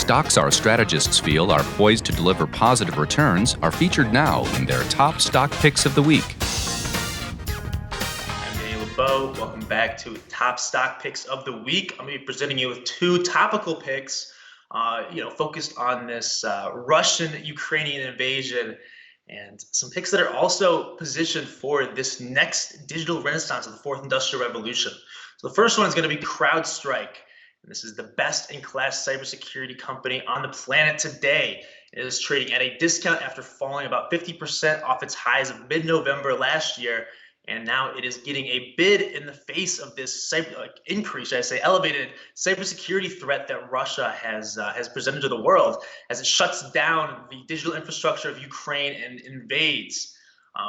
Stocks our strategists feel are poised to deliver positive returns are featured now in their top stock picks of the week. I'm Danny LeBeau. Welcome back to Top Stock Picks of the Week. I'm going to be presenting you with two topical picks, focused on this Russian-Ukrainian invasion, and some picks that are also positioned for this next digital renaissance of the fourth industrial revolution. So the first one is going to be Crowdstrike. And this is the best-in-class cybersecurity company on the planet today. It is trading at a discount after falling about 50% off its highs of mid-November last year. And now it is getting a bid in the face of this elevated cybersecurity threat that Russia has presented to the world as it shuts down the digital infrastructure of Ukraine and invades.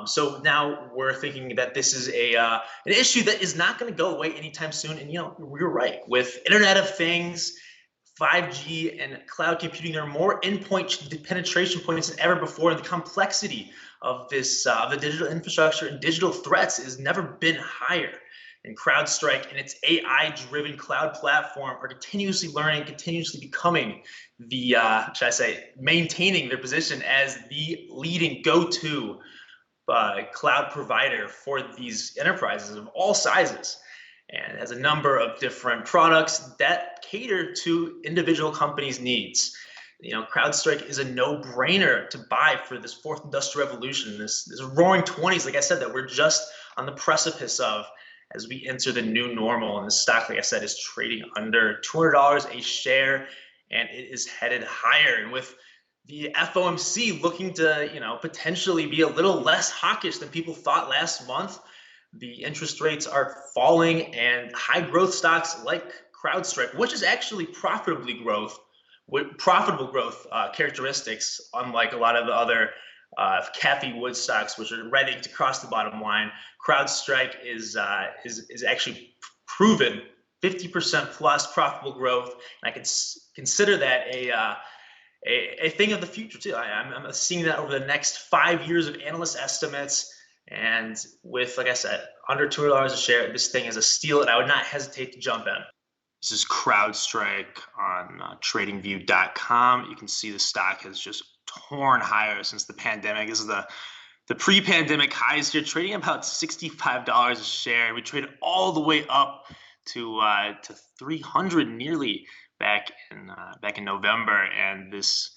So now we're thinking that this is an issue that is not going to go away anytime soon. And you're right. With Internet of Things, 5G, and cloud computing, there are more endpoint penetration points than ever before, and the complexity of this the digital infrastructure and digital threats has never been higher. And CrowdStrike and its AI-driven cloud platform are continuously learning, continuously becoming the maintaining their position as the leading go-to cloud provider for these enterprises of all sizes, and has a number of different products that cater to individual companies' needs. CrowdStrike is a no-brainer to buy for this fourth industrial revolution, this roaring 20s, like I said, that we're just on the precipice of as we enter the new normal. And the stock, like I said, is trading under $200 a share, and it is headed higher. And with the FOMC looking to, potentially be a little less hawkish than people thought last month, the interest rates are falling, and high growth stocks like CrowdStrike, which is actually profitable growth characteristics, unlike a lot of the other Cathie Wood stocks, which are ready to cross the bottom line. CrowdStrike is actually proven 50% plus profitable growth, and I can consider that a thing of the future too. I'm seeing that over the next 5 years of analyst estimates, and with, like I said, under $200 a share, this thing is a steal, and I would not hesitate to jump in. This is CrowdStrike on TradingView.com. You can see the stock has just torn higher since the pandemic. This is the pre-pandemic highs here, trading about $65 a share. We traded all the way up to 300 nearly back in November, and this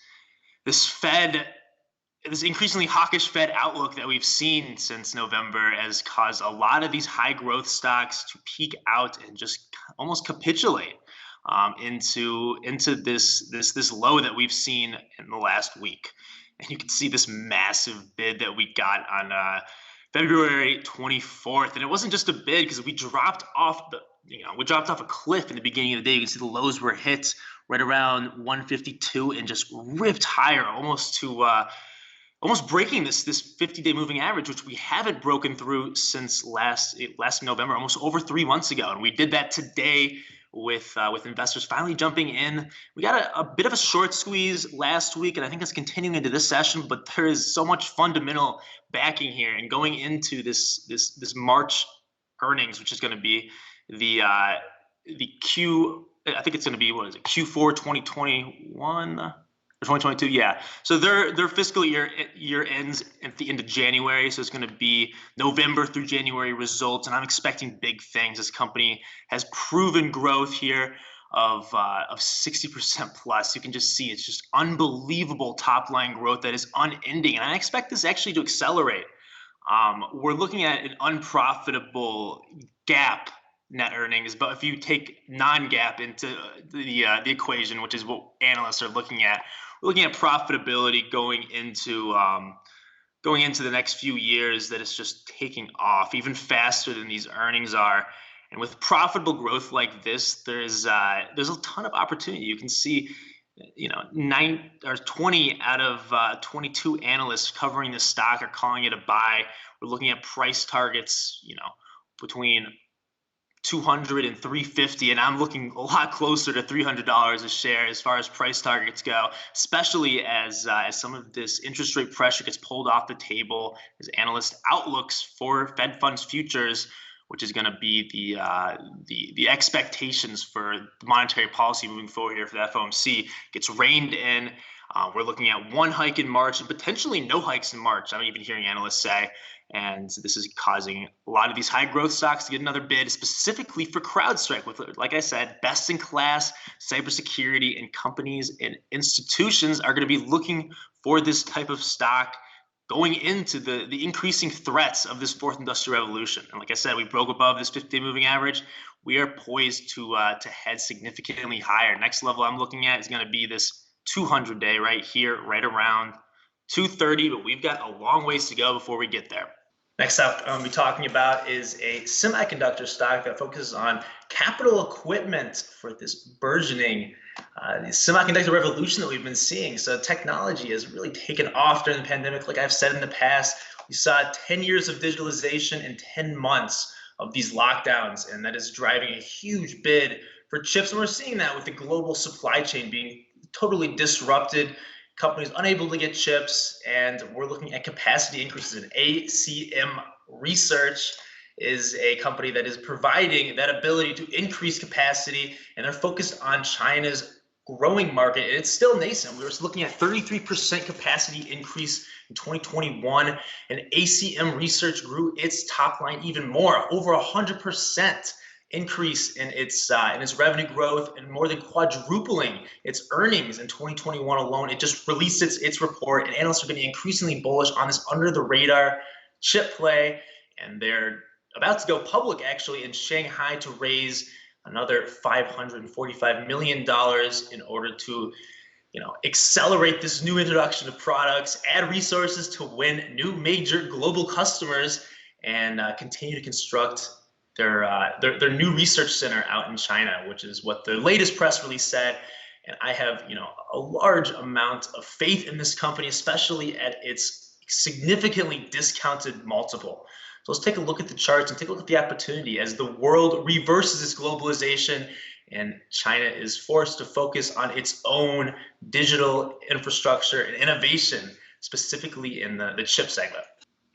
increasingly hawkish Fed outlook that we've seen since November has caused a lot of these high growth stocks to peak out and just almost capitulate into this low that we've seen in the last week. And you can see this massive bid that we got on February 24th, and it wasn't just a bid because we dropped off a cliff in the beginning of the day. You can see the lows were hit right around 152 and just ripped higher, almost breaking this 50-day moving average, which we haven't broken through since last November, almost over 3 months ago. And we did that today with investors finally jumping in. We got a bit of a short squeeze last week, and I think it's continuing into this session, but there is so much fundamental backing here. And going into this March earnings, which is going to be I think it's going to be, Q4 2021 or 2022? Yeah. So their fiscal year ends at the end of January. So it's going to be November through January results. And I'm expecting big things. This company has proven growth here of 60% plus. You can just see it's just unbelievable top line growth that is unending. And I expect this actually to accelerate. We're looking at an unprofitable GAAP net earnings, but if you take non-GAAP into the equation, which is what analysts are looking at, we're looking at profitability going into the next few years that is just taking off even faster than these earnings are. And with profitable growth like this, there's a ton of opportunity. You can see 20 out of 22 analysts covering the stock are calling it a buy. We're looking at price targets, between 200 and 350, and I'm looking a lot closer to $300 a share as far as price targets go, especially as some of this interest rate pressure gets pulled off the table, as analyst outlooks for Fed funds futures which is going to be the expectations for monetary policy moving forward here for the FOMC, gets reined in. We're looking at one hike in March and potentially no hikes in March. I'm even hearing analysts say, and this is causing a lot of these high growth stocks to get another bid specifically for Crowdstrike with, like I said, best in class cybersecurity, and companies and institutions are going to be looking for this type of stock going into the increasing threats of this fourth industrial revolution. And like I said, we broke above this 50-day moving average. We are poised to head significantly higher. Next level I'm looking at is going to be this 200-day right here, right around 230, but we've got a long ways to go before we get there. Next up, I'm going to be talking about is a semiconductor stock that focuses on capital equipment for this burgeoning semiconductor revolution that we've been seeing. So technology has really taken off during the pandemic. Like I've said in the past, we saw 10 years of digitalization in 10 months of these lockdowns, and that is driving a huge bid for chips. And we're seeing that with the global supply chain being totally disrupted, companies unable to get chips, and we're looking at capacity increases. In ACM Research is a company that is providing that ability to increase capacity, and they're focused on China's growing market. And it's still nascent. We were looking at 33% capacity increase in 2021, and ACM Research grew its top line even more, over 100% increase in its revenue growth, and more than quadrupling its earnings in 2021 alone. It just released its report, and analysts are getting increasingly bullish on this under the radar chip play, and they're about to go public actually in Shanghai to raise another $545 million in order to accelerate this new introduction of products, add resources to win new major global customers, and continue to construct their new research center out in China, which is what the latest press release said. And I have a large amount of faith in this company, especially at its significantly discounted multiple. So let's take a look at the charts and take a look at the opportunity as the world reverses its globalization and China is forced to focus on its own digital infrastructure and innovation, specifically in the chip segment.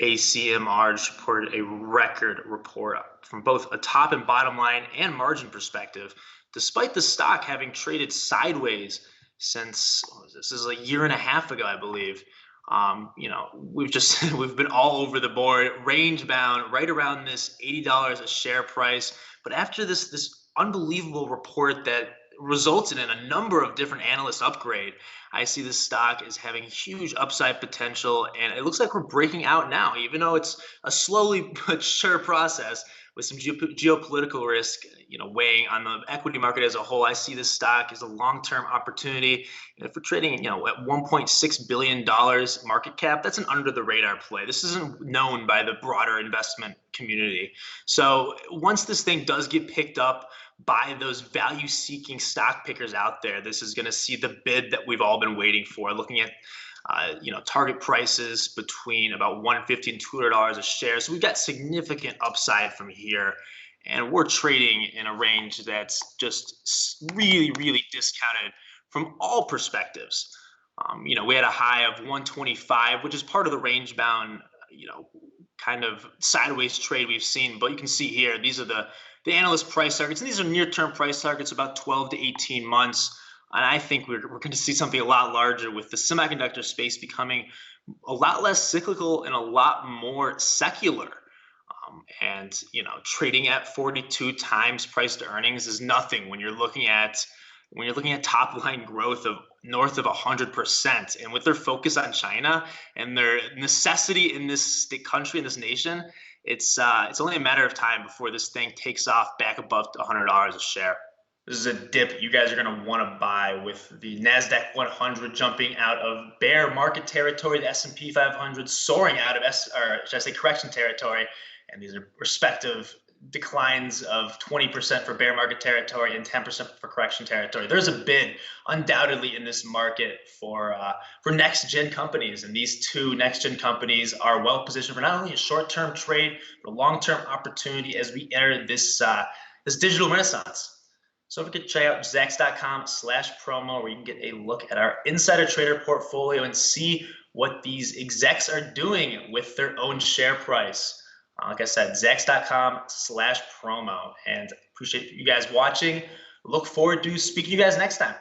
ACMR reported a record report from both a top and bottom line and margin perspective, despite the stock having traded sideways since this is a year and a half ago, I believe. We've been all over the board, range bound, right around this $80 a share price. But after this unbelievable report that resulted in a number of different analysts upgrade, I see this stock as having huge upside potential, and it looks like we're breaking out now, even though it's a slowly but sure process with some geopolitical risk, weighing on the equity market as a whole. I see this stock as a long-term opportunity. And if we're trading, at $1.6 billion market cap, that's an under-the-radar play. This isn't known by the broader investment community. So once this thing does get picked up by those value-seeking stock pickers out there, this is going to see the bid that we've all been waiting for, looking at target prices between about $150 and $200 a share. So we've got significant upside from here, and we're trading in a range that's just really, really discounted from all perspectives. We had a high of 125, which is part of the range bound, kind of sideways trade we've seen. But you can see here, these are the analyst price targets, and these are near-term price targets, about 12 to 18 months. And I think we're going to see something a lot larger, with the semiconductor space becoming a lot less cyclical and a lot more secular. Trading at 42 times price to earnings is nothing when you're looking at top line growth of north of 100%. And with their focus on China and their necessity in this country, in this nation, it's only a matter of time before this thing takes off back above $100 a share. This is a dip you guys are going to want to buy, with the NASDAQ 100 jumping out of bear market territory, the S&P 500 soaring out of correction territory. And these are respective declines of 20% for bear market territory and 10% for correction territory. There's a bid undoubtedly in this market for next gen companies, and these two next gen companies are well positioned for not only a short-term trade but a long-term opportunity as we enter this digital renaissance. So if you could check out Zacks.com/promo, where you can get a look at our insider trader portfolio and see what these execs are doing with their own share price. Like I said, Zacks.com/promo. And appreciate you guys watching. Look forward to speaking to you guys next time.